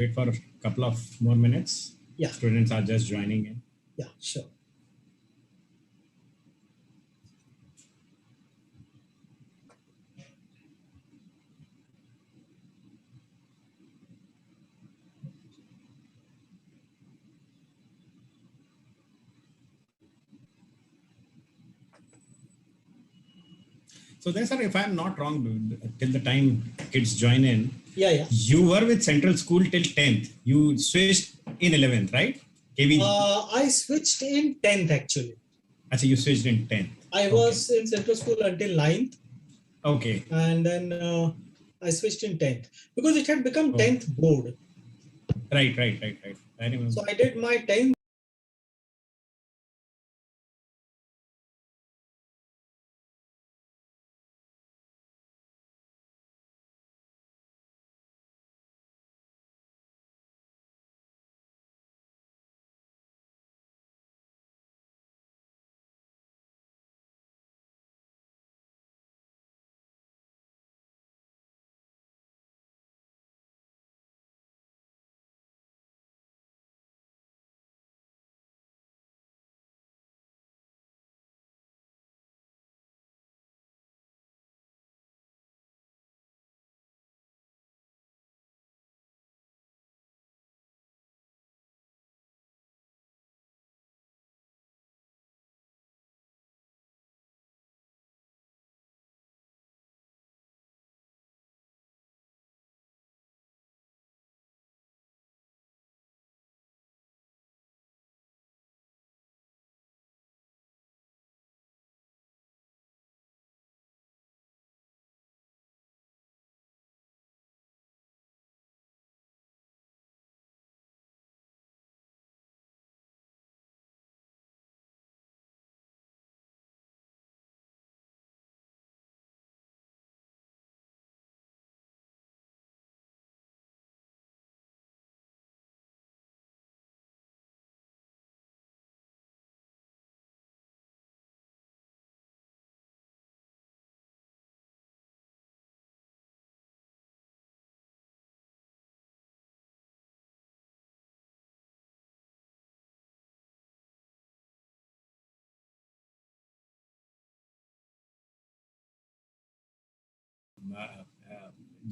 Wait for a couple of more minutes. Yeah. Students are just joining in. Yeah, sure. So then, sir, if I'm not wrong, till the time kids join in, Yeah. you were with Central School till 10th. You switched in 11th, right? KV. I switched in 10th actually. Actually, you switched in 10th. I was in Central School until 9th. Okay. And then I switched in 10th because it had become Oh. 10th board. Right. I remember. So I did my 10th.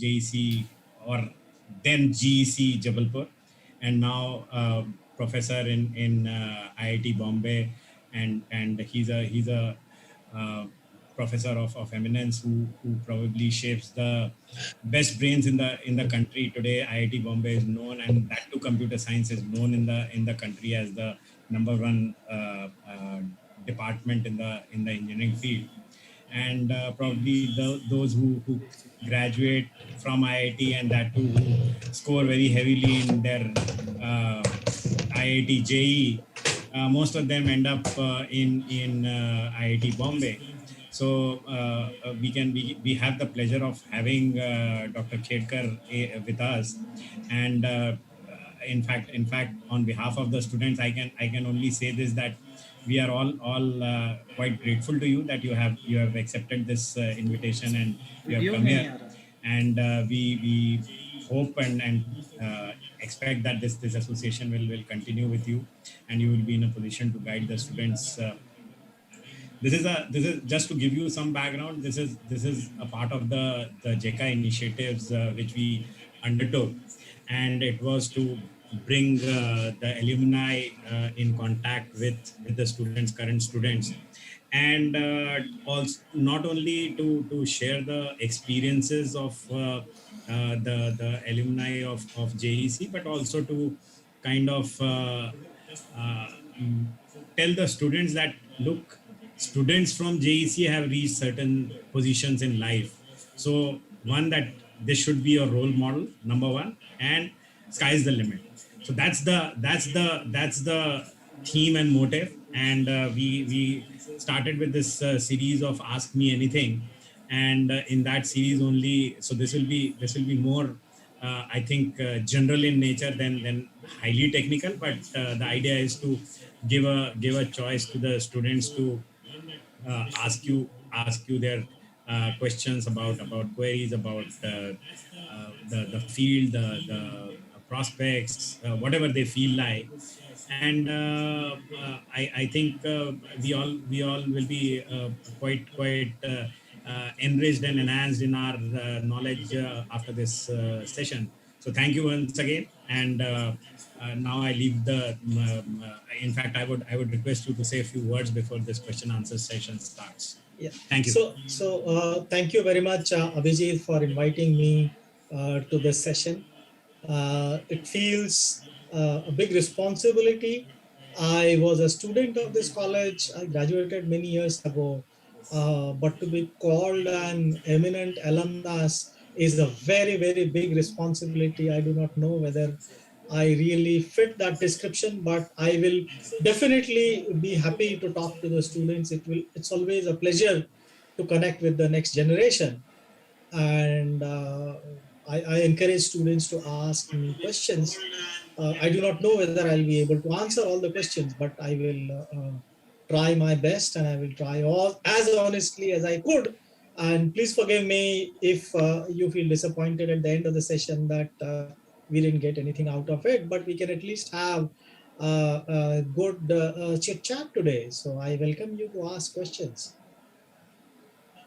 JEC or then GEC Jabalpur, and now professor in IIT Bombay, and he's a uh, professor of eminence who probably shapes the best brains in the country today. IIT Bombay is known, and that too computer science is known in the country as the number one department in the engineering field. And probably those who graduate from IIT and that too who score very heavily in their IIT JE, most of them end up in IIT Bombay. So we have the pleasure of having Dr. Khedkar with us, and in fact, on behalf of the students, I can only say this, that we are all quite grateful to you that you have accepted this invitation and you have come here, and we hope and expect that this association will continue with you, and you will be in a position to guide the students. This is just to give you some background. This is a part of the JECA initiatives which we undertook, and it was to bring the alumni in contact with the students, current students, and also not only to share the experiences of the alumni of JEC, but also to kind of uh, mm, tell the students that, look, students from JEC have reached certain positions in life. So one, that this should be a role model, number one, and sky's the limit. So that's the theme and motive. And we started with this series of Ask Me Anything, and in that series only. So this will be more, I think, general in nature than highly technical. But the idea is to give a choice to the students to ask you their questions about queries about the field, the prospects, whatever they feel like. And I think we all will be quite enriched and enhanced in our knowledge after this session. So thank you once again. And now I leave the. In fact, I would request you to say a few words before this question answer session starts. Yeah. Thank you. So thank you very much, Abhijit, for inviting me to this session. It feels a big responsibility. I was a student of this college. I graduated many years ago. But to be called an eminent alumnus is a very, very big responsibility. I do not know whether I really fit that description, but I will definitely be happy to talk to the students. It's always a pleasure to connect with the next generation. And I encourage students to ask me questions. I do not know whether I'll be able to answer all the questions, but I will try my best, and I will try all as honestly as I could. And please forgive me if you feel disappointed at the end of the session that we didn't get anything out of it, but we can at least have a good chit chat today. So I welcome you to ask questions.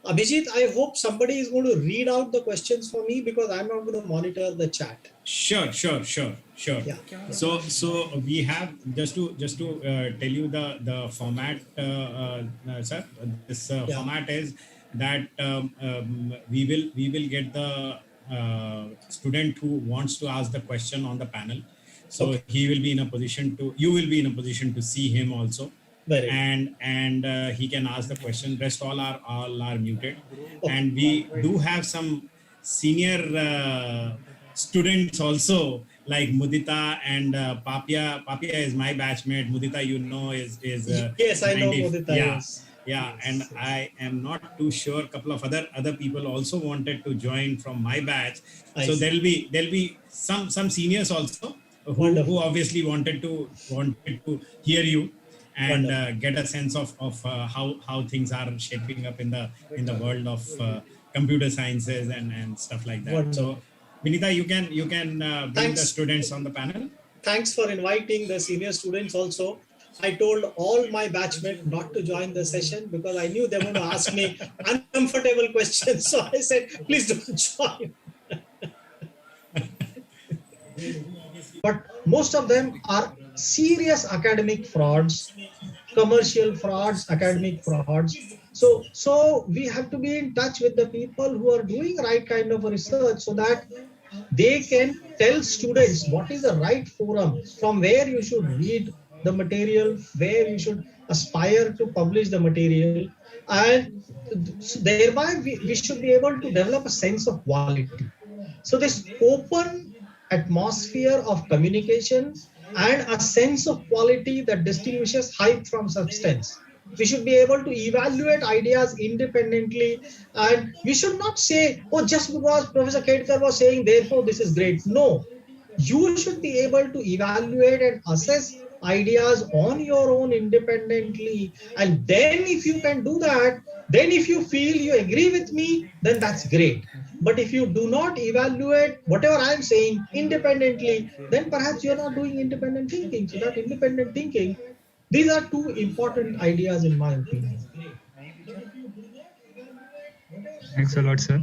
Abhijit, I hope somebody is going to read out the questions for me because I'm not going to monitor the chat. Sure. Yeah, yeah. So we have just to tell you the format, sir. This Yeah. format is that we will get the student who wants to ask the question on the panel. So Okay. he will be in a position to. You will be in a position to see him also, Very good. and he can ask the question. Rest all are muted, Okay. and we do have some senior students also, like Mudita and Papia. Papia is my batchmate. Mudita, is Yes, I know 90. Mudita. Yeah, Yes. yeah. And Yes. I am not too sure. A couple of other people also wanted to join from my batch. I So see. there'll be some seniors also who Wonderful. obviously wanted to hear you and Wonderful. get a sense of how things are shaping up in the world of computer sciences and stuff like that. So Wonderful. Vinita, you can bring the Thanks. students on the panel. Thanks for inviting the senior students also. I told all my batchmates not to join the session because I knew they were going to ask me uncomfortable questions. So I said, please don't join. But most of them are serious academic frauds, commercial frauds, academic frauds. So we have to be in touch with the people who are doing right kind of research so that they can tell students what is the right forum from where you should read the material, where you should aspire to publish the material, and thereby we should be able to develop a sense of quality. So this open atmosphere of communication and a sense of quality that distinguishes hype from substance. We should be able to evaluate ideas independently, and we should not say, oh, just because Professor Khedkar was saying, therefore this is great. No, you should be able to evaluate and assess ideas on your own independently. And then, if you can do that, then if you feel you agree with me, then that's great. But if you do not evaluate whatever I'm saying independently, then perhaps you're not doing independent thinking. So, that independent thinking, these are two important ideas, in my opinion. Thanks a lot, sir.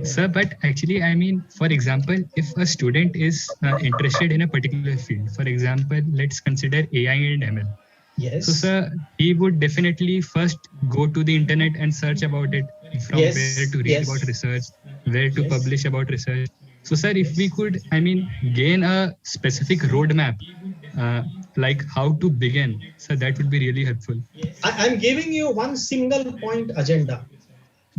Sir, but actually, I mean, for example, if a student is interested in a particular field, for example, let's consider AI and ML. Yes. So, sir, he would definitely first go to the internet and search about it, from Yes. where to read Yes. about research, where to Yes. publish about research. So, sir, if we could, I mean, gain a specific roadmap, like how to begin, so that would be really helpful. I'm giving you one single point agenda.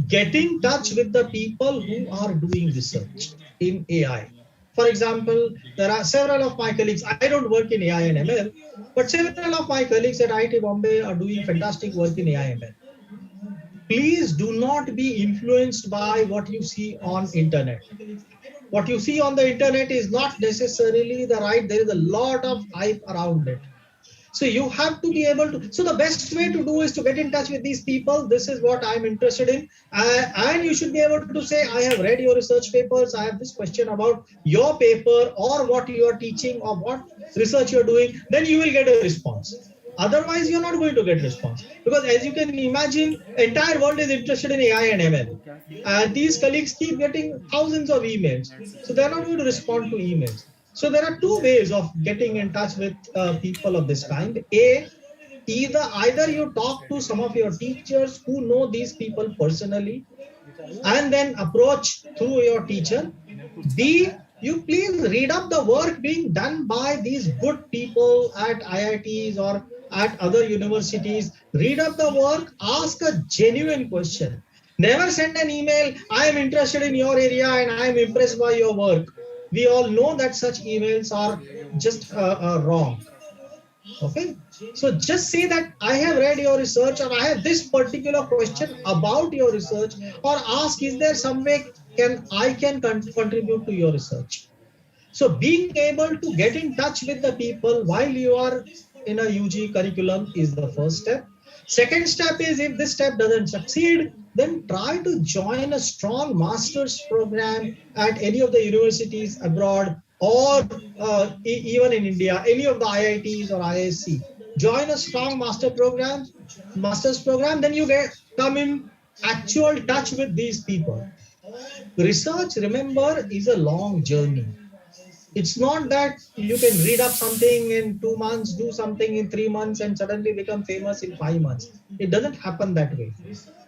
Get in touch with the people who are doing research in AI. For example, there are several of my colleagues. I don't work in AI and ML, but several of my colleagues at IIT Bombay are doing fantastic work in AI and ML. Please do not be influenced by what you see on internet. What you see on the internet is not necessarily the right. There is a lot of hype around it. So you have to be able to. So the best way to do is to get in touch with these people. This is what I'm interested in, and you should be able to say, I have read your research papers. I have this question about your paper or what you are teaching or what research you're doing. Then you will get a response. Otherwise, you're not going to get response, because as you can imagine, entire world is interested in AI and ML, and these colleagues keep getting thousands of emails, so they're not going to respond to emails. So there are two ways of getting in touch with people of this kind. A, either you talk to some of your teachers who know these people personally and then approach through your teacher. B, you please read up the work being done by these good people at IITs or at other universities. Read up the work, ask a genuine question. Never send an email, I am interested in your area and I am impressed by your work. We all know that such emails are just wrong. Okay, so just say that I have read your research or I have this particular question about your research, or ask, is there some way can contribute to your research. So being able to get in touch with the people while you are in a UG curriculum is the first step. Second step is, if this step doesn't succeed, then try to join a strong master's program at any of the universities abroad, or even in India, any of the IITs or ISC. Join a strong master's program, then you come in actual touch with these people. Research, remember, is a long journey. It's not that you can read up something in 2 months, do something in 3 months, and suddenly become famous in 5 months. It doesn't happen that way.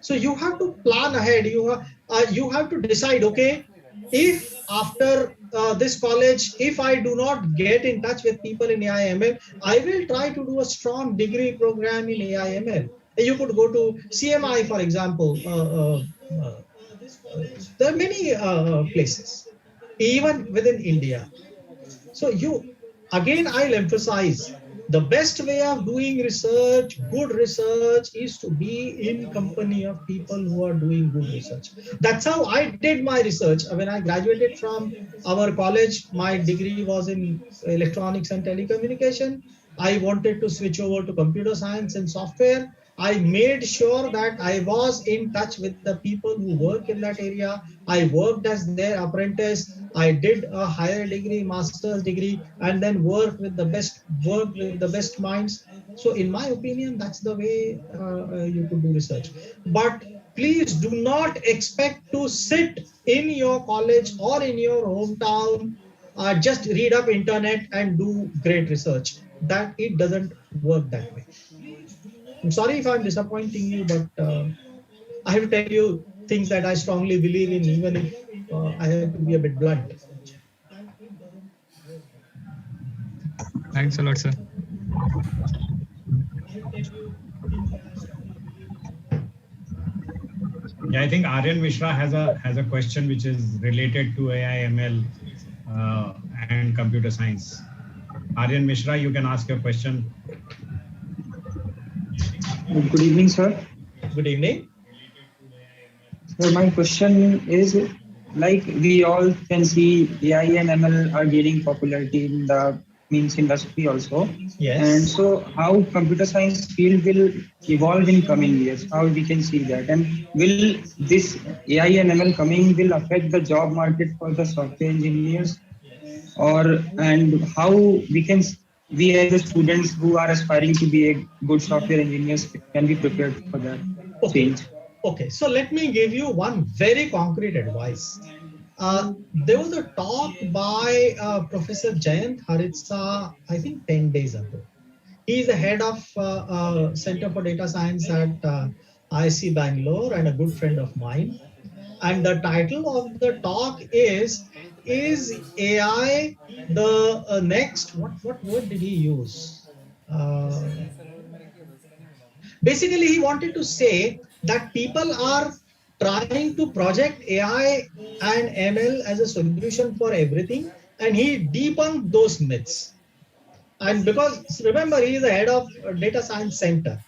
So you have to plan ahead. You have to decide, okay, if after this college, if I do not get in touch with people in AIML, I will try to do a strong degree program in AIML. You could go to CMI, for example. There are many places, even within India. So again, I'll emphasize, the best way of doing research, good research, is to be in company of people who are doing good research. That's how I did my research. When I graduated from our college, my degree was in electronics and telecommunication. I wanted to switch over to computer science and software. I made sure that I was in touch with the people who work in that area. I worked as their apprentice. I did a higher degree, master's degree, and then worked with the best minds. So in my opinion, that's the way you could do research. But please do not expect to sit in your college or in your hometown, just read up internet and do great research. That it doesn't work that way. I'm sorry if I'm disappointing you, but I have to tell you things that I strongly believe in, even if I have to be a bit blunt. Thanks a lot, sir. Yeah, I think Aryan Mishra has a question which is related to AI, ML, and computer science. Aryan Mishra, you can ask your question. Good evening, sir. Good evening. So my question is, like we all can see AI and ML are gaining popularity in the means industry also. Yes. And so how computer science field will evolve in coming years? How we can see that? And will this AI and ML coming will affect the job market for the software engineers? And how we as the students who are aspiring to be a good software engineers can be prepared for that change? Okay, so let me give you one very concrete advice. There was a talk by Professor Jayant Haritsa, I think 10 days ago. He is the head of Center for Data Science at ISC Bangalore and a good friend of mine. And the title of the talk is AI the next, what word did he use? Basically, he wanted to say that people are trying to project AI and ML as a solution for everything, and he debunked those myths. And because remember, he is the head of Data Science Center,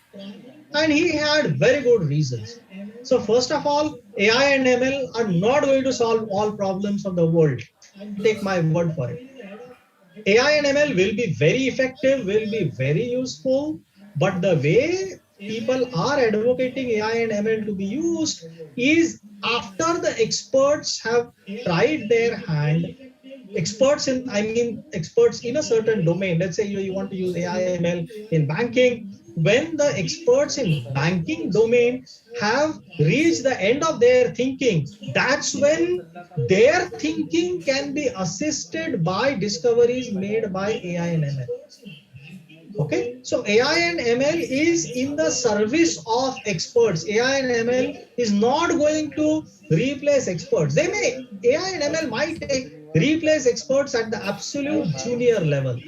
and he had very good reasons. So first of all, AI and ML are not going to solve all problems of the world. Take my word for it. AI and ML will be very effective, will be very useful, but the way people are advocating AI and ML to be used is after the experts have tried their hand. Experts in, I mean, experts in a certain domain. Let's say you want to use AI ML in banking. When the experts in banking domain have reached the end of their thinking, that's when their thinking can be assisted by discoveries made by AI and ML. Okay, so AI and ML is in the service of experts. AI and ML is not going to replace experts. They may, AI and ML might replace experts at the absolute junior level.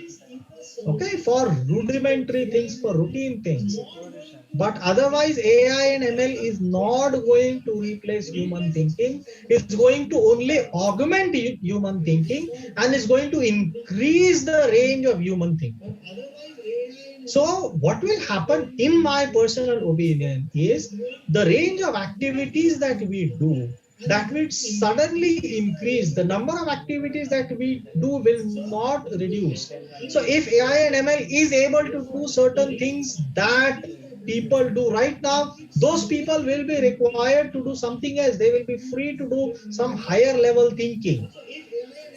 Okay, for rudimentary things, for routine things. But otherwise, AI and ML is not going to replace human thinking. It's going to only augment human thinking, and it's going to increase the range of human thinking. So what will happen, in my personal opinion, is the range of activities that we do, that will suddenly increase. The number of activities that we do will not reduce. So if AI and ML is able to do certain things that people do right now, those people will be required to do something else. They will be free to do some higher level thinking,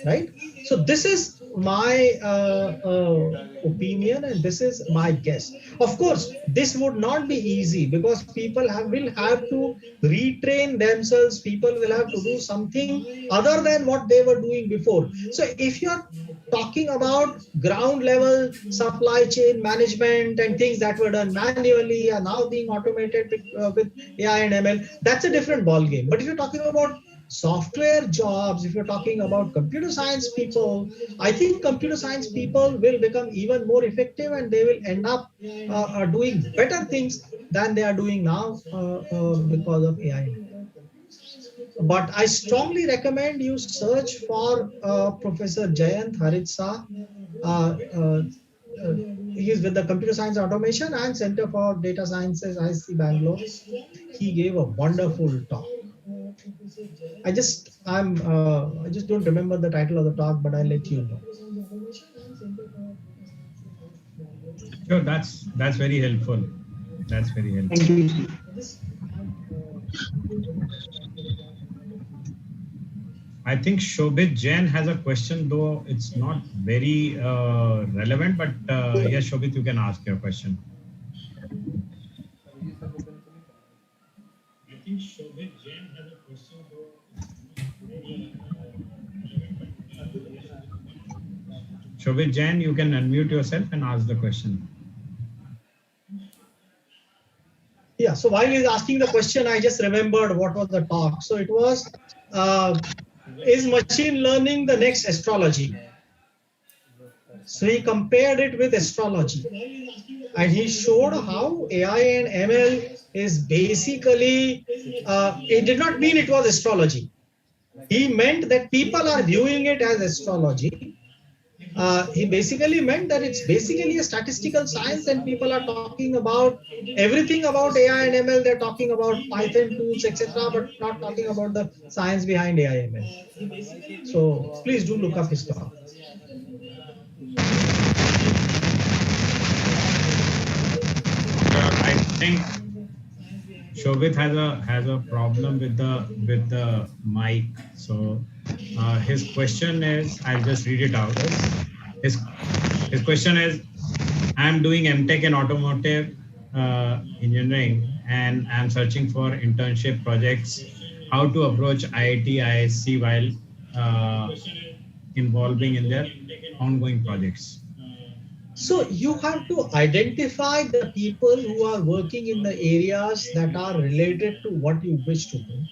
right? So this is my opinion, and this is my guess. Of course, this would not be easy because people will have to retrain themselves. People will have to do something other than what they were doing before. So if you're talking about ground level supply chain management and things that were done manually are now being automated with AI and ML, that's a different ball game. But if you're talking about software jobs, if you're talking about computer science people, I think computer science people will become even more effective, and they will end up doing better things than they are doing now because of AI. But I strongly recommend you search for Professor Jayant Haritsa. Uh, uh, he is with the Computer Science Automation and Center for Data Sciences, IC Bangalore. He gave a wonderful talk. I just don't remember the title of the talk, but I'll let you know. Sure, that's very helpful. That's very helpful. Thank you. I think Shobhit Jain has a question, though it's not very relevant. But yes, Shobhit, you can ask your question. I think Shobhit Jain has a question, though Shobhit Jain, you can unmute yourself and ask the question. Yeah, so while he's asking the question, I just remembered what was the talk. So it was, is machine learning the next astrology? So he compared it with astrology, and he showed how AI and ML is basically, it did not mean it was astrology. He meant that people are viewing it as astrology. He basically meant that it's basically a statistical science, and people are talking about everything about AI and ML. They're talking about Python tools, etc., but not talking about the science behind AI and ML. So please do look up his talk. I think Shobhit has a problem with the mic. So his question is, I'll just read it out. His his question is, I'm doing MTech in automotive engineering, and I'm searching for internship projects. How to approach IIT, ISC while involving in their ongoing projects. So you have to identify the people who are working in the areas that are related to what you wish to do.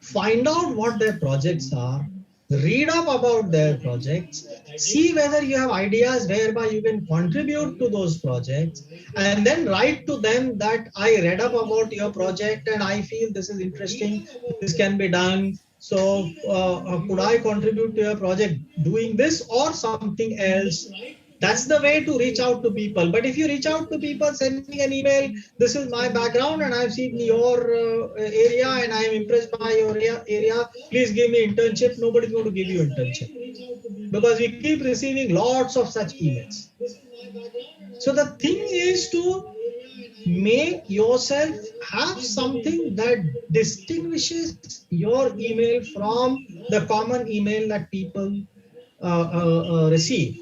Find out what their projects are, read up about their projects, see whether you have ideas whereby you can contribute to those projects, and then write to them that I read up about your project and I feel this is interesting, this can be done. So could I contribute to your project doing this or something else? That's the way to reach out to people. But if you reach out to people sending an email, this is my background and I've seen your area and I am impressed by your area, please give me internship, nobody's going to give you internship, because we keep receiving lots of such emails. So the thing is to make yourself have something that distinguishes your email from the common email that people receive.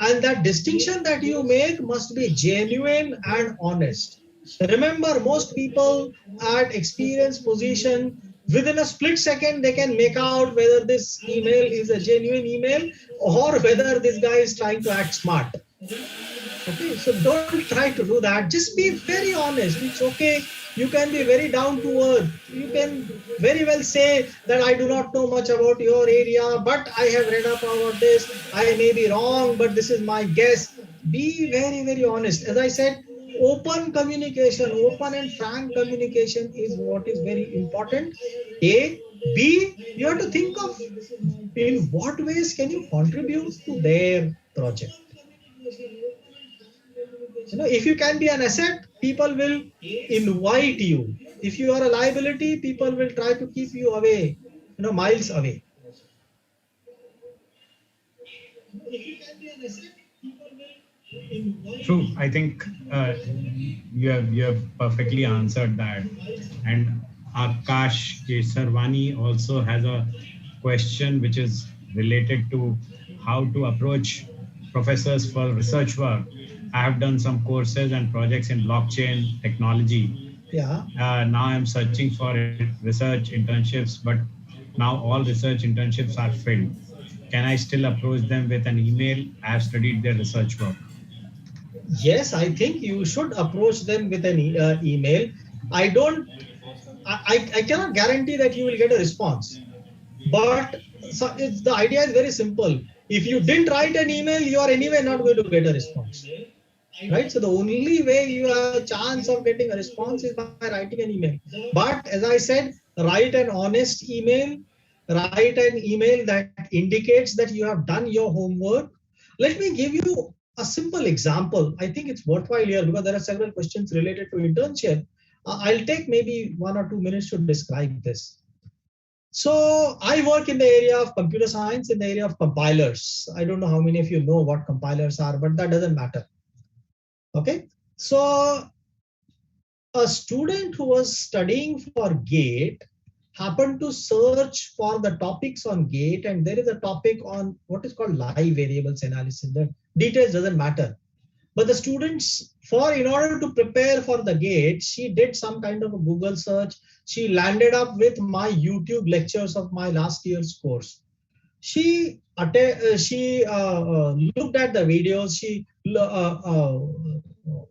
And that distinction that you make must be genuine and honest. Remember, most people at experienced position, within a split second, they can make out whether this email is a genuine email or whether this guy is trying to act smart. Okay, so don't try to do that. Just be very honest. It's okay. You can be very down to earth. You can very well say that I do not know much about your area, but I have read up about this. I may be wrong, but this is my guess. Be very, very honest. As I said, open communication, open and frank communication is what is very important. A. B. You have to think of in what ways can you contribute to their project. If you can be an asset, people will invite you. If you are a liability, people will try to keep you away, miles away. True. I think you have perfectly answered that. And Akash Kesarwani also has a question which is related to how to approach professors for research work. I have done some courses and projects in blockchain technology. Yeah. Now I'm searching for research internships, but now all research internships are filled. Can I still approach them with an email? I have studied their research work. Yes, I think you should approach them with an email. I don't, I cannot guarantee that you will get a response. But the idea is very simple. If you didn't write an email, you are anyway not going to get a response. Right? So the only way you have a chance of getting a response is by writing an email. But as I said, write an honest email, write an email that indicates that you have done your homework. Let me give you a simple example. I think it's worthwhile here because there are several questions related to internship. I'll take maybe 1 or 2 minutes to describe this. So I work in the area of computer science, in the area of compilers. I don't know how many of you know what compilers are, but that doesn't matter. Okay, so a student who was studying for GATE happened to search for the topics on GATE, and there is a topic on what is called live variables analysis. The details doesn't matter. But the students, in order to prepare for the GATE, she did some kind of a Google search. She landed up with my YouTube lectures of my last year's course. She looked at the videos. She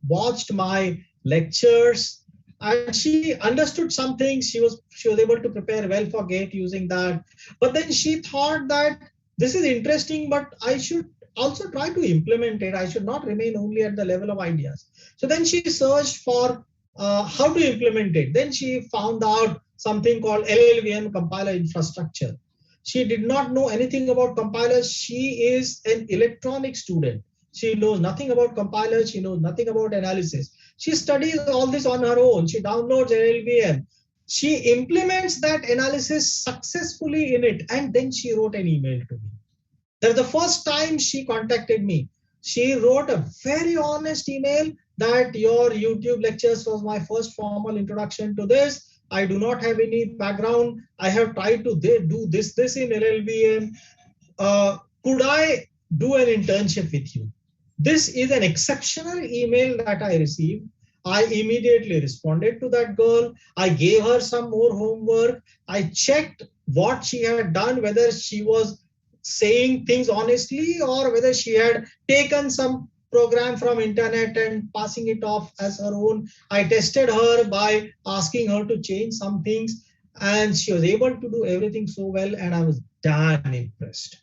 watched my lectures, and she understood some things. She was able to prepare well for GATE using that. But then she thought that this is interesting, but I should also try to implement it. I should not remain only at the level of ideas. So then she searched for how to implement it. Then she found out something called LLVM compiler infrastructure. She did not know anything about compilers. She is an electronic student. She knows nothing about compilers. She knows nothing about analysis. She studies all this on her own. She downloads LLVM. She implements that analysis successfully in it. And then she wrote an email to me. That's the first time she contacted me. She wrote a very honest email that your YouTube lectures was my first formal introduction to this. I do not have any background. I have tried to do this in LLVM. Could I do an internship with you? This is an exceptional email that I received. I immediately responded to that girl. I gave her some more homework. I checked what she had done, whether she was saying things honestly or whether she had taken some program from internet and passing it off as her own. I tested her by asking her to change some things, and she was able to do everything so well, and I was damn impressed.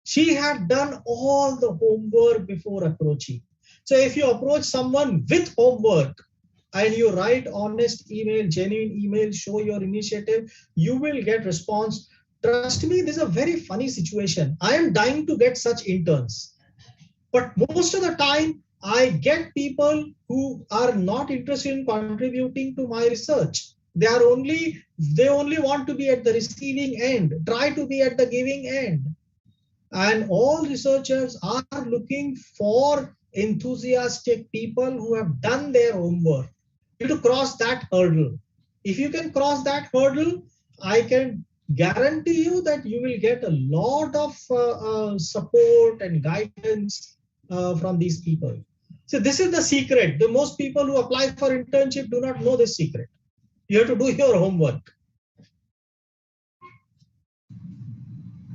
She had done all the homework before approaching. So if you approach someone with homework and you write honest email, genuine email, show your initiative, you will get response. Trust me, this is a very funny situation. I am dying to get such interns. But most of the time, I get people who are not interested in contributing to my research. They only want to be at the receiving end, try to be at the giving end. And all researchers are looking for enthusiastic people who have done their homework. You have to cross that hurdle. If you can cross that hurdle, I can guarantee you that you will get a lot of support and guidance from these people. So this is the secret. The most people who apply for internship do not know this secret. You have to do your homework.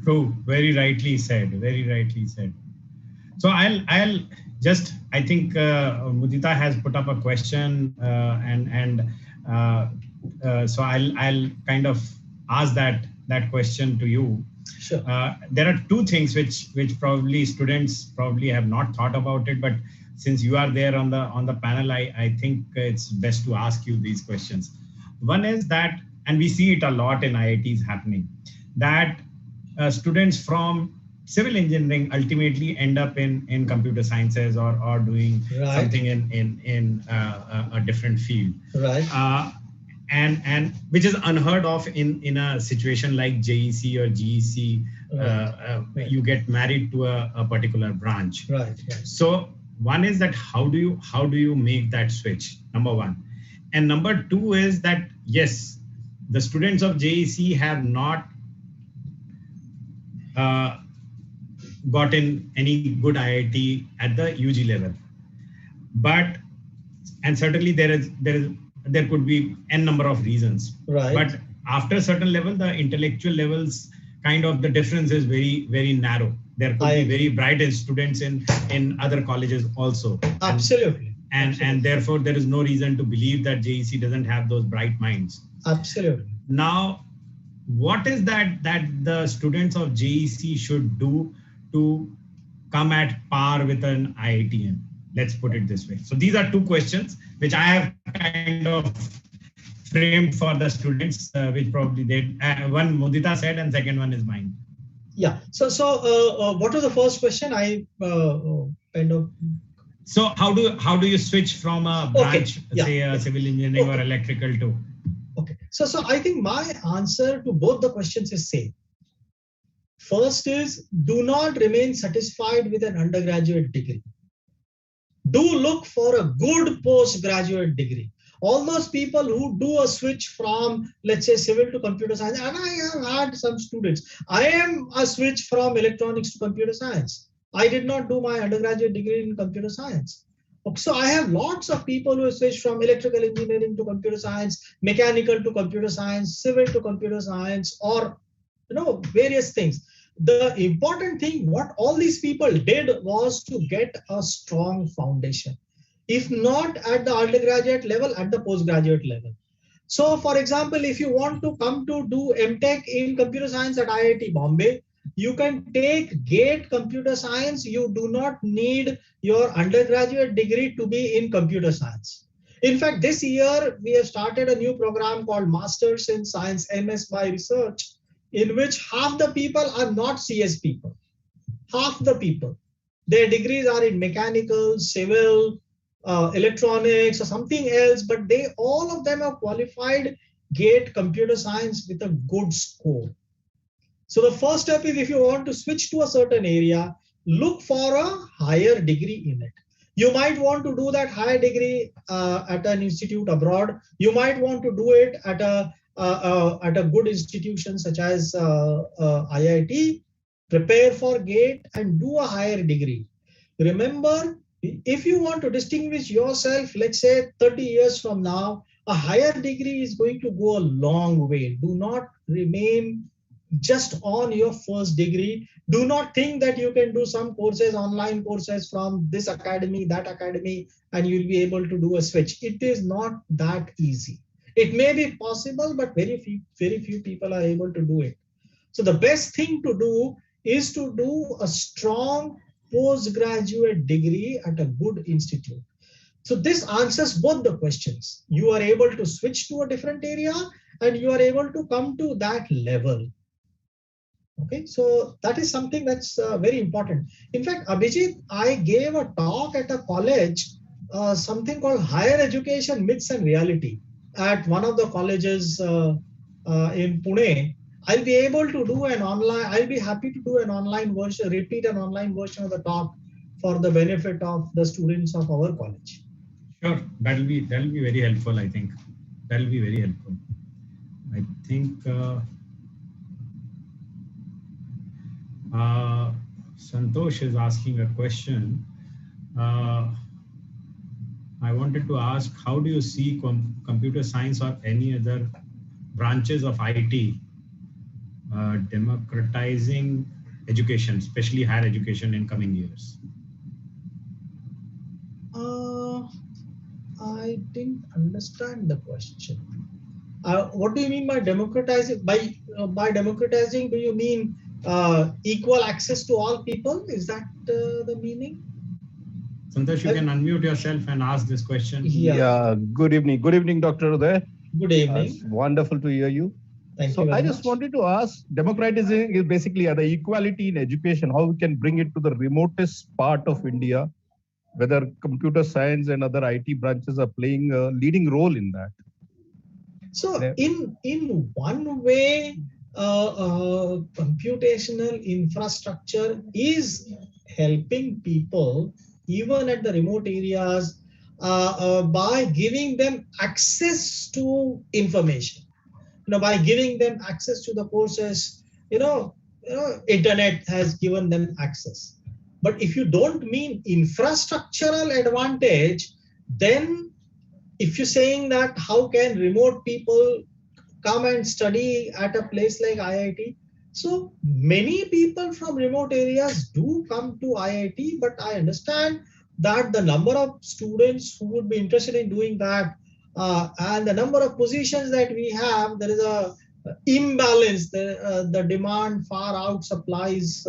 True, very rightly said. Very rightly said. So I'll just, I think Mudita has put up a question, so I'll kind of ask that question to you. Sure. There are two things which probably students probably have not thought about it, but since you are there on the panel, I think it's best to ask you these questions. One is that, and we see it a lot in IITs happening, that students from civil engineering ultimately end up in computer sciences or doing something in a different field. Right. And which is unheard of in a situation like JEC or GEC. Right. You get married to a particular branch. Right. So one is that how do you make that switch? Number one. And number two is that, yes, the students of JEC have not gotten any good IIT at the UG level, and certainly there could be n number of reasons. Right. But after a certain level, the intellectual levels, kind of the difference is very, very narrow. There could be very bright students in other colleges also. Absolutely. And therefore there is no reason to believe that JEC doesn't have those bright minds. Absolutely. Now, what is that the students of JEC should do to come at par with an IITian? Let's put it this way. So these are two questions which I have kind of framed for the students, which probably one Mudita said and second one is mine. Yeah. So what was the first question? I kind of. So how do you switch from a branch, say civil engineering or electrical to? Okay. So I think my answer to both the questions is same. First is, do not remain satisfied with an undergraduate degree. Do look for a good postgraduate degree. All those people who do a switch from, let's say, civil to computer science, and I have had some students. I am a switch from electronics to computer science. I did not do my undergraduate degree in computer science. So I have lots of people who switch from electrical engineering to computer science, mechanical to computer science, civil to computer science, or various things. The important thing, what all these people did was to get a strong foundation. If not at the undergraduate level, at the postgraduate level. So for example, if you want to come to do MTech in computer science at IIT Bombay, you can take GATE computer science. You do not need your undergraduate degree to be in computer science. In fact, this year we have started a new program called Masters in Science, MS by Research, in which half the people are not CS people. Half the people. Their degrees are in mechanical, civil, electronics or something else, but all of them have qualified GATE computer science with a good score. So the first step is, if you want to switch to a certain area, look for a higher degree in it. You might want to do that higher degree at an institute abroad. You might want to do it at a good institution such as IIT. Prepare for GATE and do a higher degree. Remember, if you want to distinguish yourself, let's say 30 years from now, a higher degree is going to go a long way. Do not remain just on your first degree. Do not think that you can do some courses, online courses from this academy, that academy, and you'll be able to do a switch. It is not that easy. It may be possible, but very few people are able to do it. So the best thing to do is to do a strong postgraduate degree at a good institute. So this answers both the questions. You are able to switch to a different area and you are able to come to that level. Okay, so that is something that's very important. In fact, Abhijit, I gave a talk at a college, something called Higher Education Myths and Reality, at one of the colleges in Pune. I'll be able to do an online, I'll be happy to do an online version, repeat an online version of the talk for the benefit of the students of our college. Sure, that'll be very helpful. I think that'll be very helpful. I think Santosh is asking a question. Uh, I wanted to ask, how do you see computer science or any other branches of IT democratizing education, especially higher education in coming years? I didn't understand the question. What do you mean by democratizing? By democratizing, do you mean equal access to all people? Is that the meaning? Santosh, you can unmute yourself and ask this question. Yeah. Good evening. Good evening, Dr. Uday. Good evening. It's wonderful to hear you. Thank you very I just much. wanted to ask, democratizing is basically the equality in education, how we can bring it to the remotest part of India, whether computer science and other IT branches are playing a leading role in that. So in one way, computational infrastructure is helping people even at the remote areas by giving them access to information. By giving them access to the courses, internet has given them access. But if you don't mean infrastructural advantage, then if you're saying that how can remote people come and study at a place like IIT, so many people from remote areas do come to IIT, but I understand that the number of students who would be interested in doing that and the number of positions that we have, there is a imbalance. The demand far out supplies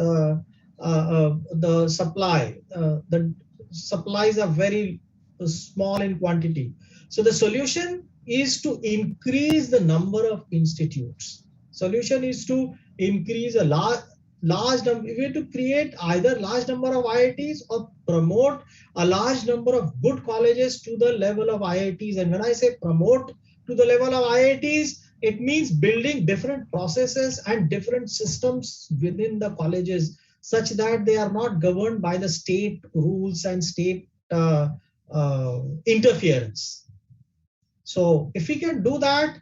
the supply. The supplies are very small in quantity. So the solution is to increase the number of institutes. Solution is to increase a large number. We have to create either large number of IITs or promote a large number of good colleges to the level of IITs. And when I say promote to the level of IITs, it means building different processes and different systems within the colleges such that they are not governed by the state rules and state interference. So if we can do that,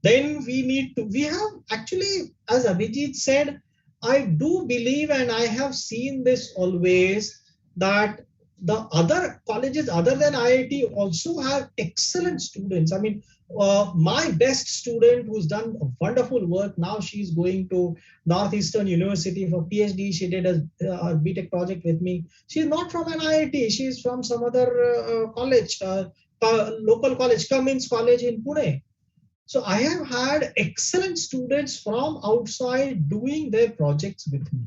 then we have actually, as Abhijit said, I do believe, and I have seen this always, that the other colleges other than IIT also have excellent students. I mean, my best student who's done wonderful work, now she's going to Northeastern University for PhD. She did a BTech project with me. She's not from an IIT. She's from some other college, local college, Cummins College in Pune. So I have had excellent students from outside doing their projects with me.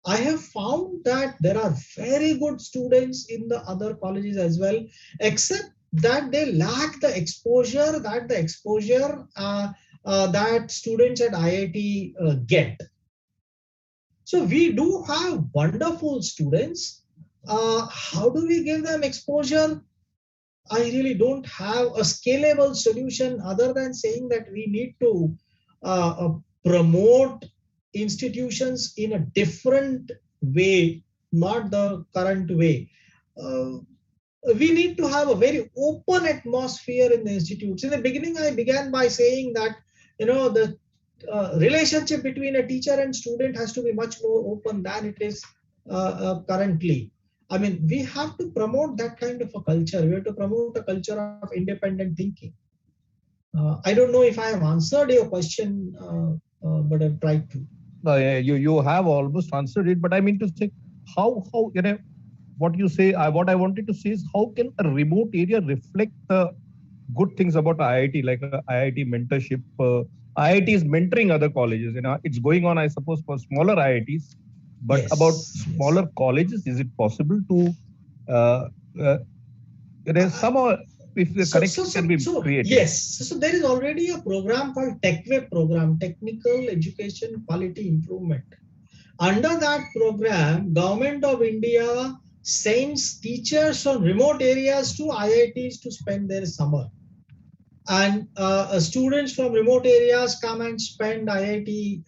I have found that there are very good students in the other colleges as well, except that they lack the exposure that students at IIT get. So we do have wonderful students. How do we give them exposure? I really don't have a scalable solution other than saying that we need to promote institutions in a different way, not the current way. We need to have a very open atmosphere in the institutes. In the beginning, I began by saying that, the relationship between a teacher and student has to be much more open than it is currently. I mean, we have to promote that kind of a culture. We have to promote a culture of independent thinking. I don't know if I have answered your question, but I've tried to. You have almost answered it, but I mean to say, how what you say, what I wanted to say is, how can a remote area reflect the good things about IIT, like IIT mentorship? IIT is mentoring other colleges. It's going on, I suppose, for smaller IITs. But Yes, about smaller colleges, is it possible to somehow if the connection can be created. Yes, so there is already a program called TechWeb program, Technical Education Quality Improvement. Under that program, Government of India sends teachers from remote areas to IITs to spend their summer. And students from remote areas come and spend IIT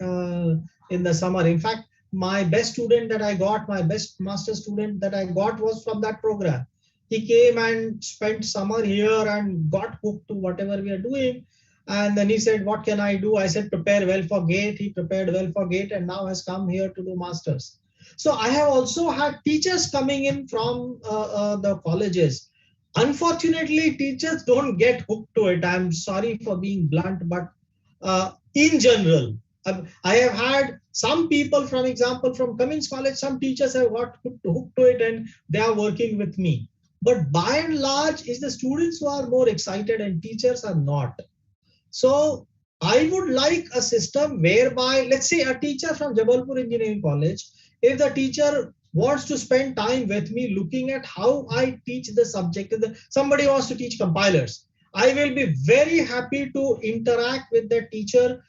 in the summer. In fact, my best student that I got, my best master student that I got was from that program. He came and spent summer here and got hooked to whatever we are doing. And then he said, what can I do? I said, prepare well for GATE. He prepared well for GATE and now has come here to do masters. So I have also had teachers coming in from the colleges. Unfortunately, teachers don't get hooked to it. I'm sorry for being blunt, but in general, I have had some people, for example, from Cummins College, some teachers have got hooked to it and they are working with me. But by and large, it's the students who are more excited and teachers are not. So I would like a system whereby, let's say a teacher from Jabalpur Engineering College, if the teacher wants to spend time with me looking at how I teach the subject, if somebody wants to teach compilers, I will be very happy to interact with the teacher,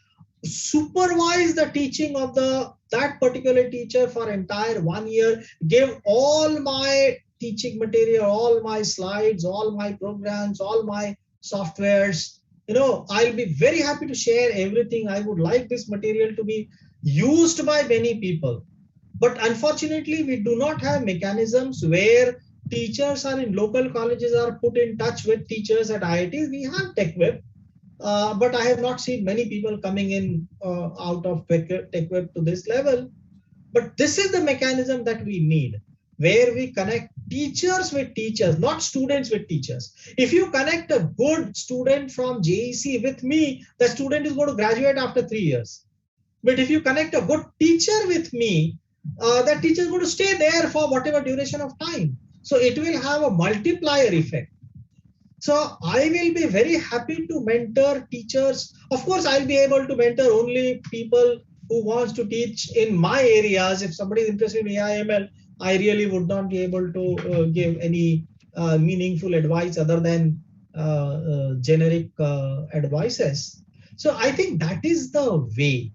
supervise the teaching of that particular teacher for entire 1 year, give all my teaching material, all my slides, all my programs, all my softwares. I'll be very happy to share everything. I would like this material to be used by many people. But unfortunately, we do not have mechanisms where teachers are in local colleges are put in touch with teachers at IITs. We have TechWeb, but I have not seen many people coming in out of TechWeb to this level. But this is the mechanism that we need, where we connect teachers with teachers, not students with teachers. If you connect a good student from JEC with me, the student is going to graduate after 3 years. But if you connect a good teacher with me, that teacher is going to stay there for whatever duration of time. So it will have a multiplier effect. So I will be very happy to mentor teachers. Of course, I'll be able to mentor only people who wants to teach in my areas. If somebody is interested in AIML, I really would not be able to give any meaningful advice other than generic advices. So I think that is the way.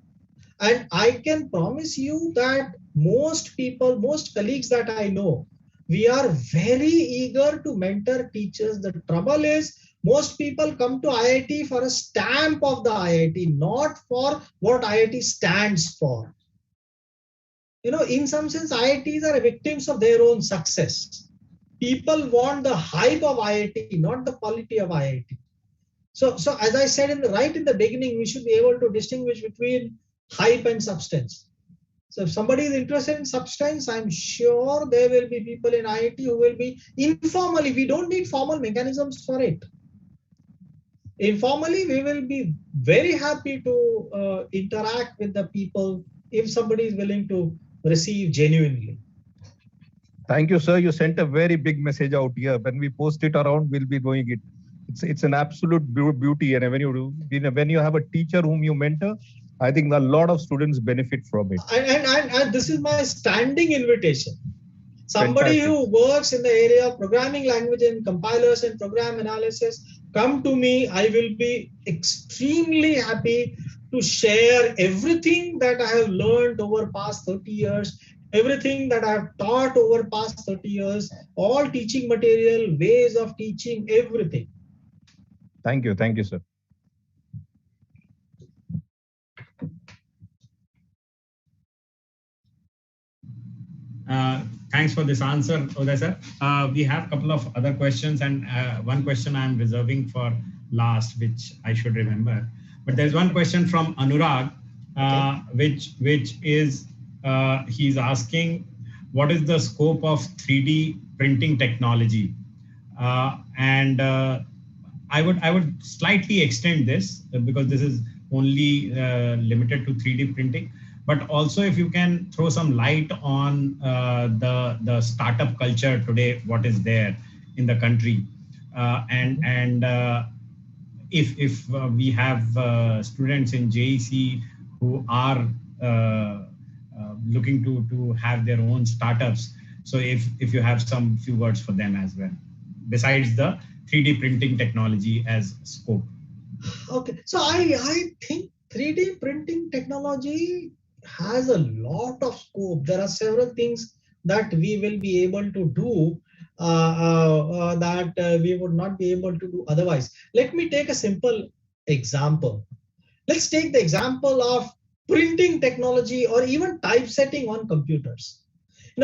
And I can promise you that most people, most colleagues that I know, we are very eager to mentor teachers. The trouble is, most people come to IIT for a stamp of the IIT, not for what IIT stands for. In some sense, IITs are victims of their own success. People want the hype of IIT, not the quality of IIT. So as I said right in the beginning, we should be able to distinguish between hype and substance. So if somebody is interested in substance, I'm sure there will be people in IIT who will be informally. We don't need formal mechanisms for it. Informally, we will be very happy to interact with the people if somebody is willing to receive genuinely. Thank you, sir. You sent a very big message out here. When we post it around, we'll be doing it. It's an absolute beauty. And when you have a teacher whom you mentor, I think a lot of students benefit from it. And this is my standing invitation. Somebody who works in the area of programming language and compilers and program analysis, come to me. I will be extremely happy to share everything that I have learned over past 30 years, everything that I have taught over past 30 years, all teaching material, ways of teaching, everything. Thank you, sir. Thanks for this answer, Uday sir. We have a couple of other questions, and one question I'm reserving for last, which I should remember. But there's one question from Anurag, which is he's asking, what is the scope of 3D printing technology? And I would slightly extend this because this is only limited to 3D printing. But also, if you can throw some light on the startup culture today, what is there in the country, and if we have students in JEC who are looking to have their own startups, so if you have some few words for them as well, besides the 3D printing technology as scope? Okay, so I think 3D printing technology has a lot of scope. There are several things that we will be able to do that we would not be able to do otherwise. Let me take a simple example. Let's take the example of printing technology or even typesetting on computers.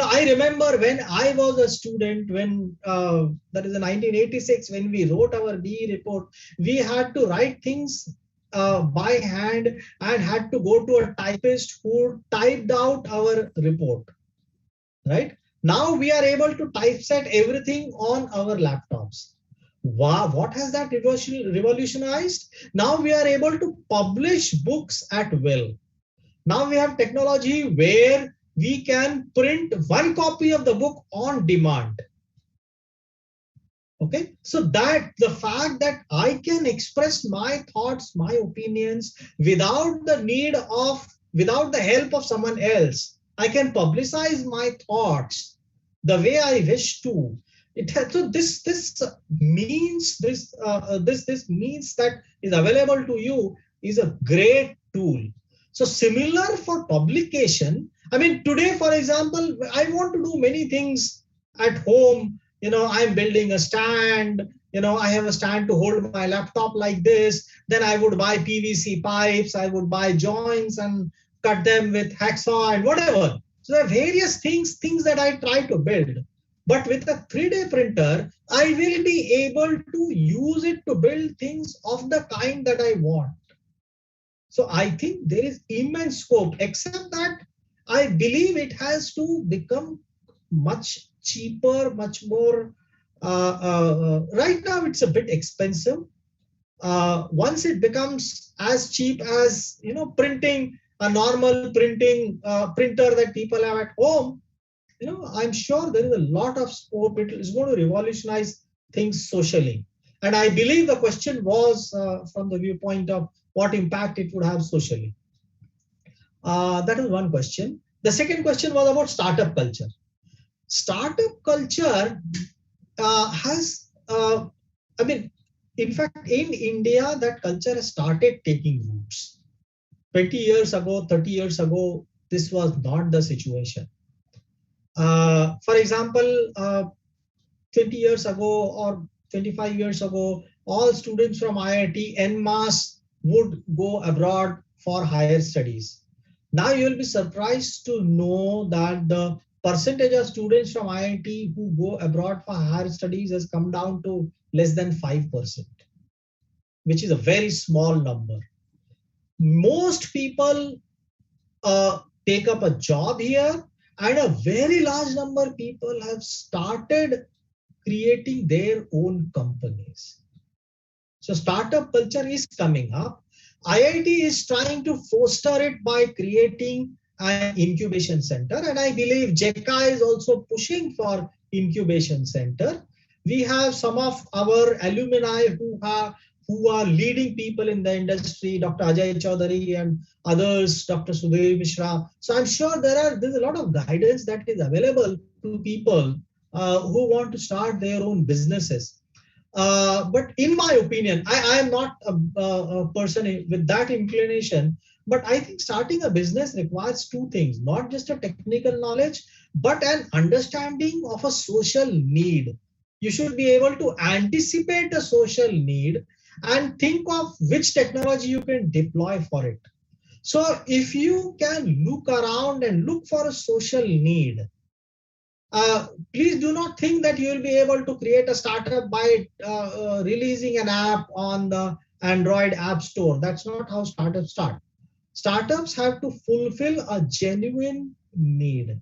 I remember when I was a student, when that is in 1986, when we wrote our BE report, we had to write things by hand and had to go to a typist who typed out our report. Right now, we are able to typeset everything on our laptops. Wow, what has that revolutionized? Now we are able to publish books at will. Now we have technology where we can print one copy of the book on demand. Okay, so that the fact that I can express my thoughts, my opinions without the need of, without the help of someone else, I can publicize my thoughts the way I wish to. It has, so this means this means that is available to you is a great tool. So similar for publication. I mean, today, for example, I want to do many things at home. I'm building a stand. I have a stand to hold my laptop like this. Then I would buy PVC pipes. I would buy joints and cut them with hacksaw and whatever. So there are various things that I try to build. But with a 3D printer, I will be able to use it to build things of the kind that I want. So I think there is immense scope, except that I believe it has to become much cheaper, much more. Right now, it's a bit expensive. Once it becomes as cheap as printing a normal printer that people have at home, I'm sure there is a lot of scope. It is going to revolutionize things socially. And I believe the question was from the viewpoint of what impact it would have socially. That is one question. The second question was about startup culture. Startup culture I mean, in fact, in India, that culture has started taking roots. 20 years ago, 30 years ago, this was not the situation. For example, 20 years ago or 25 years ago, all students from IIT en masse would go abroad for higher studies. Now you will be surprised to know that the percentage of students from IIT who go abroad for higher studies has come down to less than 5%, which is a very small number. Most people take up a job here, and a very large number of people have started creating their own companies. So startup culture is coming up. IIT is trying to foster it by creating an incubation center, and I believe JECA is also pushing for incubation center. We have some of our alumni who are leading people in the industry, Dr. Ajay Chaudhary and others, Dr. Sudhir Mishra. So I'm sure there's a lot of guidance that is available to people who want to start their own businesses. But in my opinion, I am not a person with that inclination, but I think starting a business requires two things, not just a technical knowledge, but an understanding of a social need. You should be able to anticipate a social need and think of which technology you can deploy for it. So if you can look around and look for a social need, please do not think that you will be able to create a startup by releasing an app on the Android App Store. That's not how startups start. Startups have to fulfill a genuine need.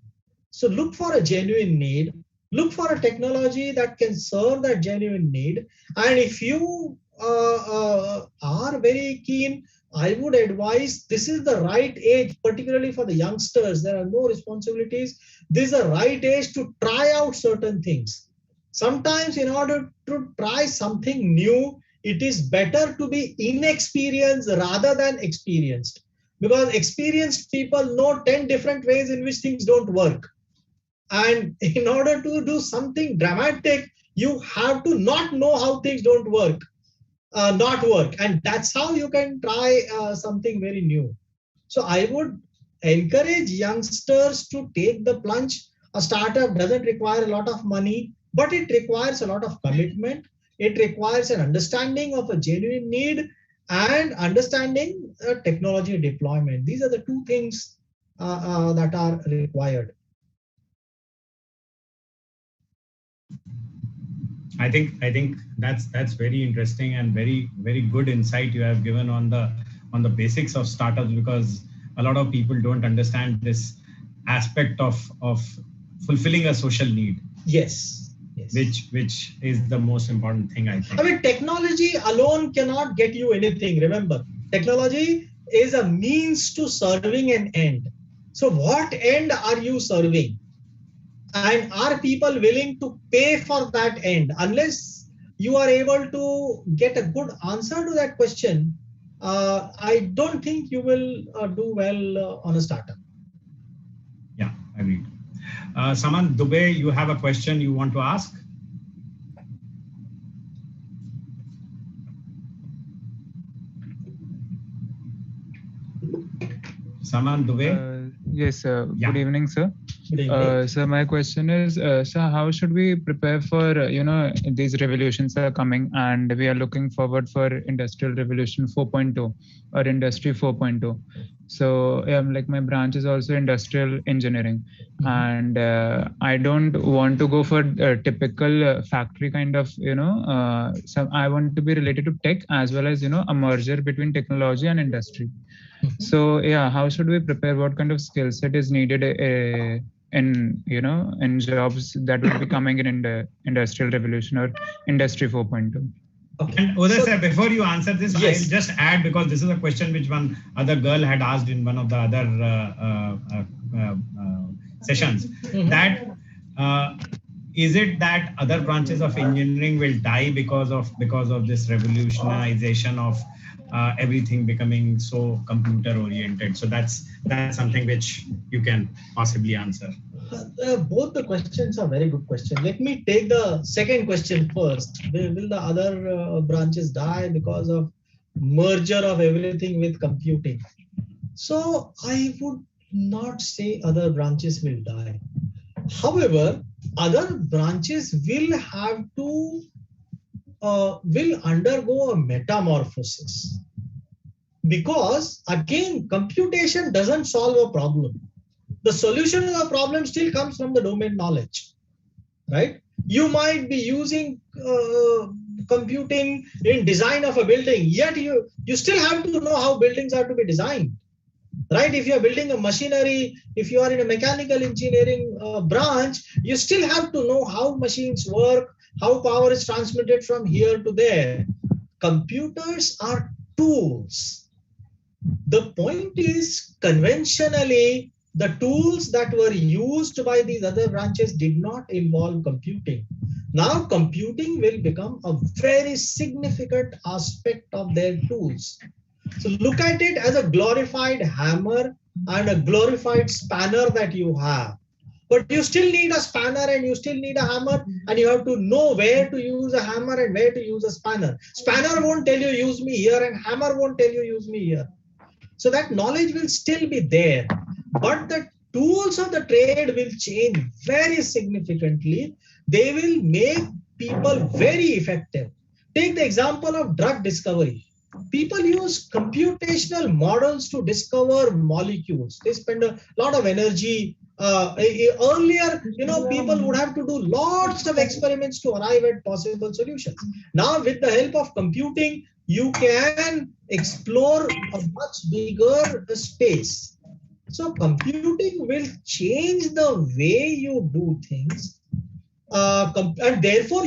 So look for a genuine need, look for a technology that can serve that genuine need. And if you are very keen, I would advise this is the right age, particularly for the youngsters. There are no responsibilities. This is the right age to try out certain things. Sometimes in order to try something new, it is better to be inexperienced rather than experienced, because experienced people know 10 different ways in which things don't work. And in order to do something dramatic, You have to not know how things don't work, not work, and that's how you can try something very new. So I would encourage youngsters to take the plunge. A startup doesn't require a lot of money, but it requires a lot of commitment. It requires an understanding of a genuine need and understanding technology deployment. These are the two things that are required. I think that's very interesting and very good insight you have given on the basics of startups, because a lot of people don't understand this aspect of fulfilling a social need. Yes. Which is the most important thing, I think. I mean, technology alone cannot get you anything. Remember, technology is a means to serving an end. So what end are you serving? And are people willing to pay for that end? Unless you are able to get a good answer to that question, I don't think you will do well on a startup. Yeah, agreed. Saman Dubey, you have a question you want to ask? Saman Dubey? Yes, Yeah. good evening, sir. Good evening. So my question is, sir, how should we prepare for, these revolutions are coming and we are looking forward for Industrial Revolution 4.0 or Industry 4.0. So like my branch is also industrial engineering, and I don't want to go for typical factory kind of, so I want to be related to tech as well as, a merger between technology and industry. So yeah, how should we prepare? What kind of skill set is needed in jobs that will be coming in the Industrial Revolution or Industry 4.0? Okay. And Uday sir, before you answer this, yes. I'll just add, because this is a question which one other girl had asked in one of the other sessions, that is it that other branches of engineering will die because of this revolutionization of everything becoming so computer oriented? So that's something which you can possibly answer. Both the questions are very good questions. Let me take the second question first. Will the other branches die because of merger of everything with computing? So I would not say other branches will die. However, other branches will have to will undergo a metamorphosis, because again, computation doesn't solve a problem. The solution to the problem still comes from the domain knowledge, right? You might be using computing in design of a building, yet you still have to know how buildings are to be designed, right? If you are building a machinery, if you are in a mechanical engineering branch, you still have to know how machines work, how power is transmitted from here to there. Computers are tools. The point is, conventionally, the tools that were used by these other branches did not involve computing. Now computing will become a very significant aspect of their tools. So look at it as a glorified hammer and a glorified spanner that you have. But you still need a spanner and you still need a hammer, and you have to know where to use a hammer and where to use a spanner. Spanner won't tell you use me here, and hammer won't tell you use me here. So that knowledge will still be there, but the tools of the trade will change very significantly. They will make people very effective. Take the example of drug discovery. People use computational models to discover molecules. They spend a lot of energy. Earlier, people would have to do lots of experiments to arrive at possible solutions. Now, with the help of computing, you can explore a much bigger space. So computing will change the way you do things, and therefore,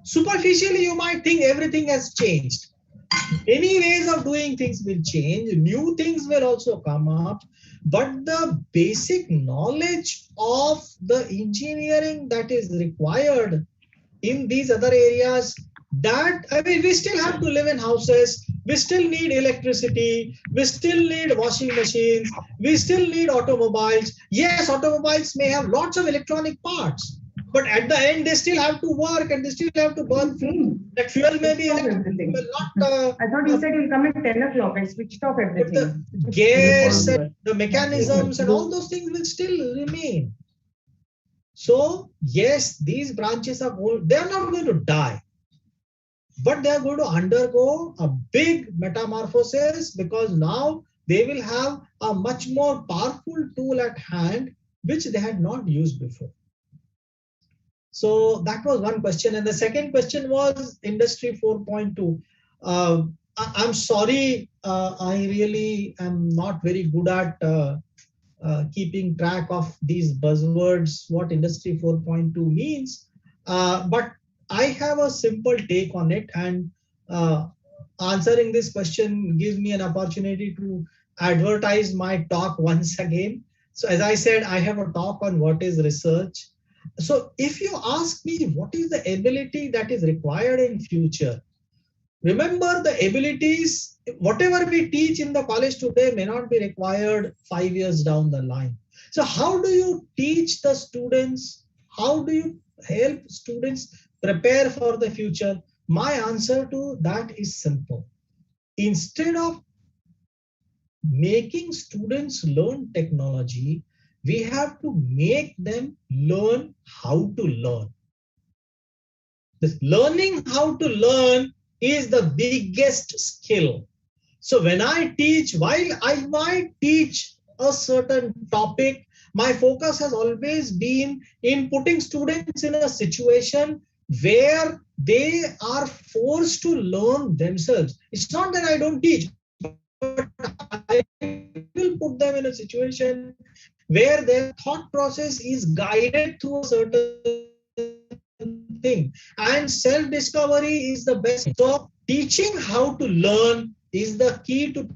superficially, you might think everything has changed. Many ways of doing things will change. New things will also come up, but the basic knowledge of the engineering that is required in these other areas, we still have to live in houses. We still need electricity. We still need washing machines. We still need automobiles. Yes, automobiles may have lots of electronic parts, but at the end they still have to work and they still have to burn fuel. That fuel may be everything. not. I thought you said you'll come at 10 o'clock and switched off But everything. the gears, and the mechanisms, and all those things will still remain. So yes, these branches are they are not going to die, but they are going to undergo a big metamorphosis, because now they will have a much more powerful tool at hand which they had not used before. So that was one question. And the second question was Industry 4.2. I'm sorry, I really am not very good at keeping track of these buzzwords, what Industry 4.2 means. But I have a simple take on it, and answering this question gives me an opportunity to advertise my talk once again. So as I said, I have a talk on what is research. So if you ask me what is the ability that is required in future, remember the abilities, whatever we teach in the college today may not be required 5 years down the line. So how do you teach the students? How do you help students prepare for the future? My answer to that is simple. Instead of making students learn technology, we have to make them learn how to learn. This learning how to learn is the biggest skill. So when I teach, while I might teach a certain topic, my focus has always been in putting students in a situation where they are forced to learn themselves. It's not that I don't teach, but I will put them in a situation where their thought process is guided through a certain thing, and self-discovery is the best. So teaching how to learn is the key to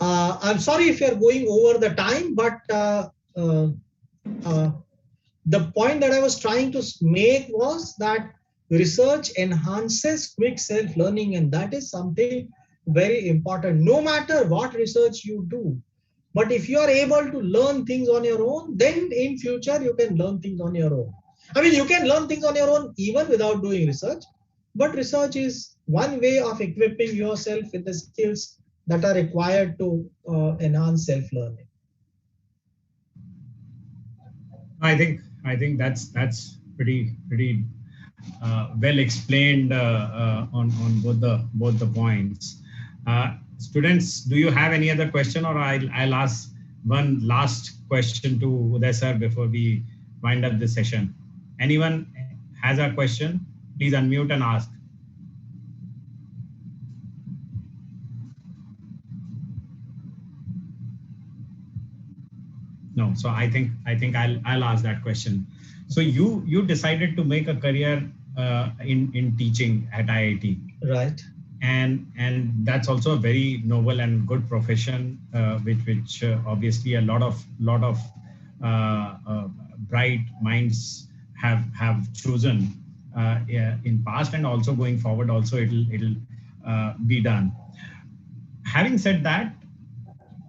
I'm sorry if you're going over the time, but the point that I was trying to make was that research enhances quick self-learning, and that is something very important, no matter what research you do. But if you are able to learn things on your own, then in future you can learn things on your own. I mean, you can learn things on your own even without doing research, but research is one way of equipping yourself with the skills that are required to enhance self-learning. I think that's pretty well explained on both the points. Students, do you have any other question, or I'll ask one last question to Uday sir before we wind up the session. Anyone has a question? Please unmute and ask. No, so I think I'll ask that question. So you decided to make a career in teaching at IIT, right? And that's also a very noble and good profession, which obviously a lot of bright minds have chosen in past, and also going forward. Also, it'll be done. Having said that,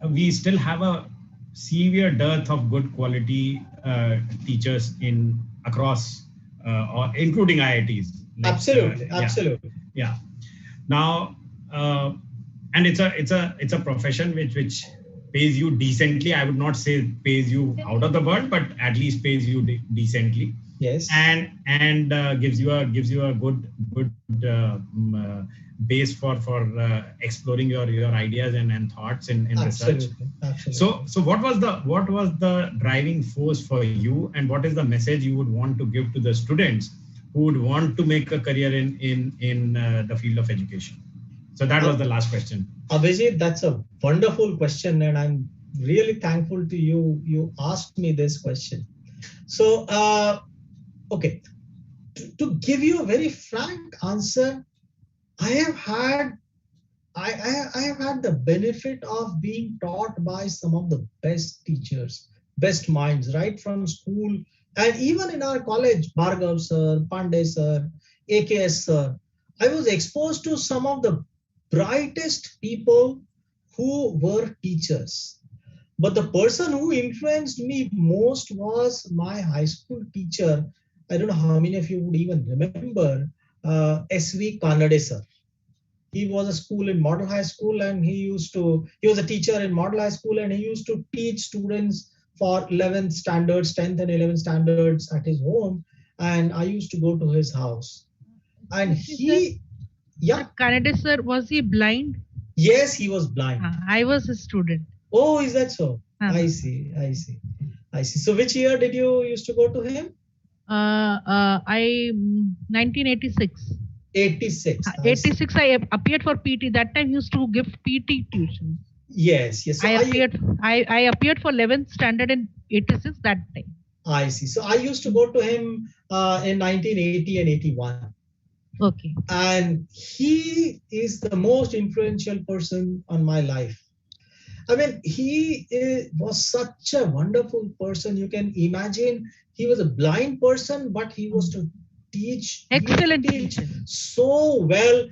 we still have a severe dearth of good quality teachers across, or including IITs. Like, Absolutely. Yeah. Now, and it's a profession which pays you decently. I would not say pays you out of the world, but at least pays you decently. Yes. and gives you a good base for exploring your ideas and thoughts in research. Absolutely. Absolutely. So what was the driving force for you, and what is the message you would want to give to the students who would want to make a career in the field of education? So that was the last question. Abhijit, that's a wonderful question, and I'm really thankful to you. You asked me this question. So, okay, to give you a very frank answer, I have had I have had the benefit of being taught by some of the best teachers, best minds, right from school and even in our college, Bhargav sir, Pandey sir, AKS sir. I was exposed to some of the brightest people who were teachers. But the person who influenced me most was my high school teacher. I don't know how many of you would even remember S.V. Kanade sir. He was a school in model high school, and he was a teacher in model high school, and he used to teach students for 11th standards, 10th and 11th standards at his home, and I used to go to his house. And yeah. Canada sir, was he blind? Yes, he was blind. I was a student. Oh, is that so? I see. So which year did you used to go to him? 1986. 86. 86. I appeared for PT. That time he used to give PT tuition. Yes. So I appeared for 11th standard in 86 that time. I see. So I used to go to him in 1980 and 81. Okay. And he is the most influential person on my life. I mean, he was such a wonderful person. You can imagine he was a blind person, but he was to teach. Excellent teacher. So well.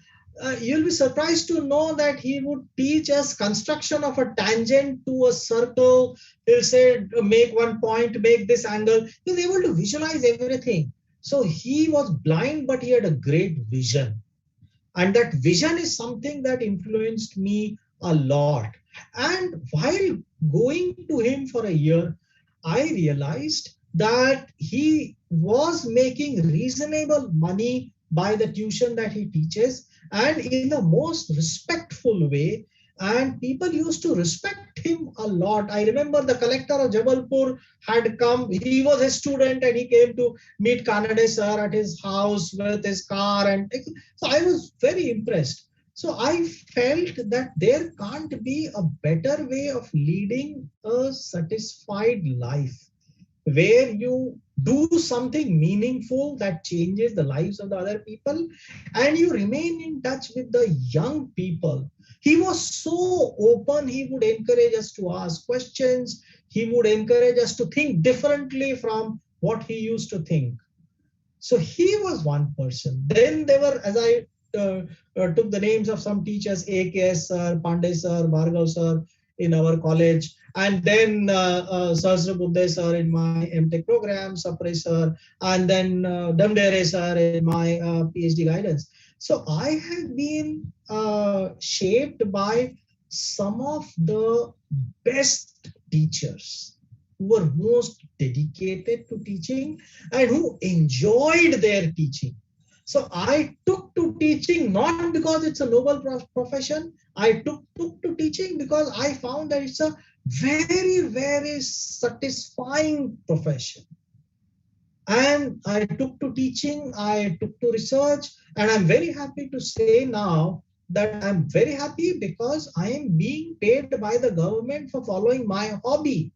You'll be surprised to know that he would teach us construction of a tangent to a circle. He'll say, make one point, make this angle. He was able to visualize everything. So he was blind, but he had a great vision. And that vision is something that influenced me a lot. And while going to him for a year, I realized that he was making reasonable money by the tuition that he teaches, and in the most respectful way. And people used to respect him a lot. I remember the collector of Jabalpur had come. He was a student and he came to meet Kanade sir at his house with his car. And so I was very impressed. So I felt that there can't be a better way of leading a satisfied life where you do something meaningful that changes the lives of the other people, and you remain in touch with the young people. He was so open. He would encourage us to ask questions. He would encourage us to think differently from what he used to think. So he was one person. Then there were, as I took the names of some teachers, AKS sir, Pandey sir, Bhargav sir in our college, and then Sahasra Uday sir in my MTech program, Sapre sir, and then Damdere sir in my PhD guidance. So I have been shaped by some of the best teachers who were most dedicated to teaching and who enjoyed their teaching. So I took to teaching not because it's a noble profession. I took to teaching because I found that it's a very, very satisfying profession. And I took to teaching, I took to research, and I'm very happy to say now that I'm very happy because I am being paid by the government for following my hobby.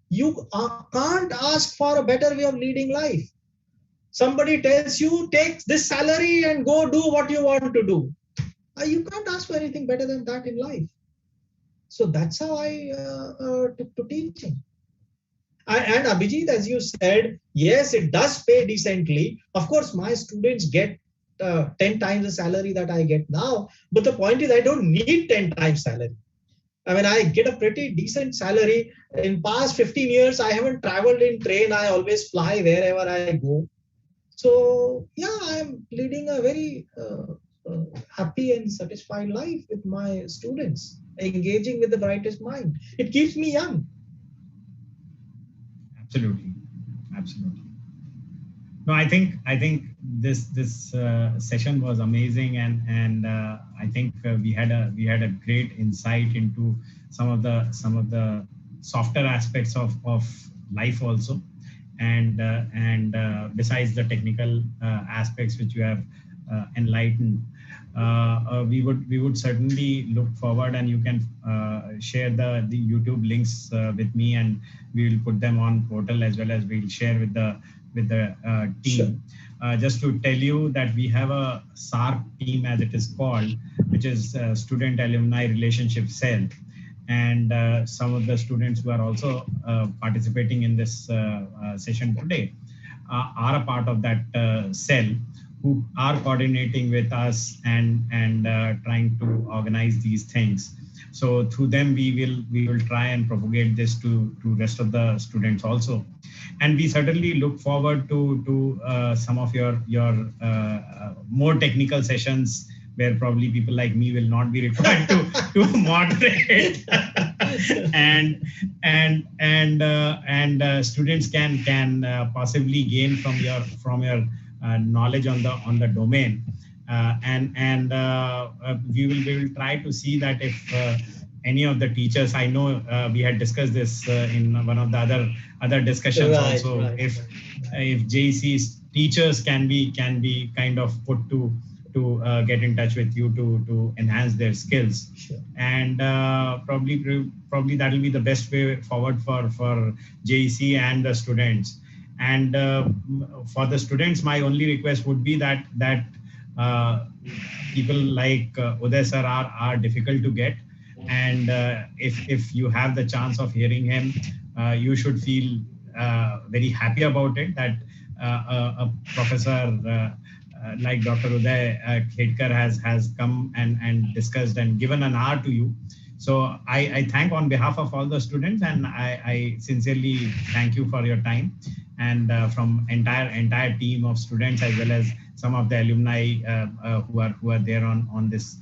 You can't ask for a better way of leading life. Somebody tells you, take this salary and go do what you want to do. You can't ask for anything better than that in life. So that's how I took to teaching. And Abhijit, as you said, yes, it does pay decently. Of course, my students get 10 times the salary that I get now. But the point is, I don't need 10 times salary. I mean, I get a pretty decent salary. In past 15 years, I haven't traveled in train. I always fly wherever I go. So, yeah, I'm leading a very happy and satisfied life with my students, engaging with the brightest mind. It keeps me young. Absolutely. No, I think this session was amazing, and I think we had a great insight into some of the softer aspects of life also, and besides the technical aspects which you have enlightened. We would certainly look forward, and you can share the YouTube links with me, and we will put them on portal, as well as we'll share with the team. Sure. Just to tell you that we have a SARC team, as it is called, which is Student Alumni Relationship Cell. And some of the students who are also participating in this session today are a part of that cell, who are coordinating with us and trying to organize these things. So through them, we will try and propagate this to rest of the students also. And we certainly look forward to some of your more technical sessions, where probably people like me will not be required to moderate, and students can possibly gain from your knowledge on the domain, and we will try to see that if any of the teachers, I know we had discussed this in one of the other discussions Right, also, right, if JEC's teachers can be kind of put to get in touch with you to enhance their skills. Sure. And probably that will be the best way forward for JEC and the students. And for the students, my only request would be that people like Uday sir are difficult to get, and if you have the chance of hearing him, you should feel very happy about it, that a professor like Dr. Uday Khedkar has come and discussed and given an hour to you. So I thank on behalf of all the students, and I sincerely thank you for your time, and from entire team of students, as well as some of the alumni who are there on this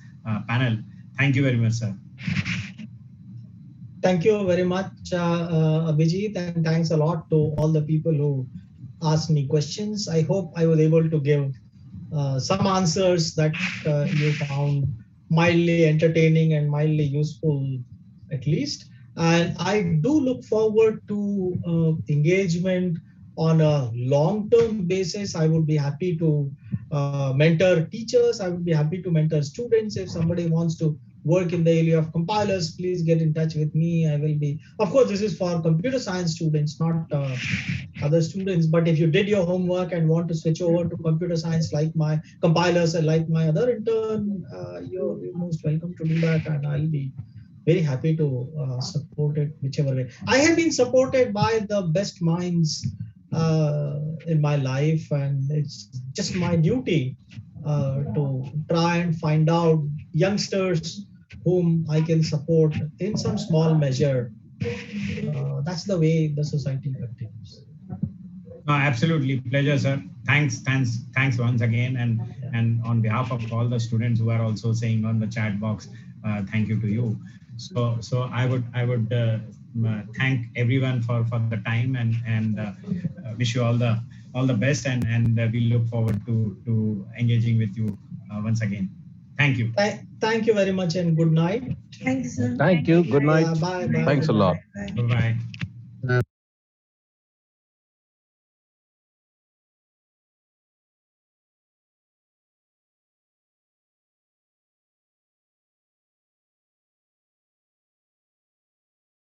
panel. Thank you very much, sir. Thank you very much, Abhijit, and thanks a lot to all the people who asked me questions. I hope I was able to give some answers that you found mildly entertaining and mildly useful, at least. And I do look forward to engagement on a long-term basis. I would be happy to mentor teachers. I would be happy to mentor students. If somebody wants to work in the area of compilers, please get in touch with me. I will be, of course, this is for computer science students, not other students. But if you did your homework and want to switch over to computer science, like my compilers and like my other intern, you're most welcome to do that, and I'll be very happy to support it whichever way. I have been supported by the best minds in my life, and it's just my duty to try and find out youngsters whom I can support in some small measure. That's the way the society continues. Absolutely, pleasure, sir. Thanks once again, and on behalf of all the students who are also saying on the chat box, thank you to you. So I would thank everyone for the time, and wish you all the best, and we look forward to engaging with you once again. Thank you. Thank you very much, and good night. Thank you, sir. Thank you. Good night. Bye. Thanks a lot. Bye bye.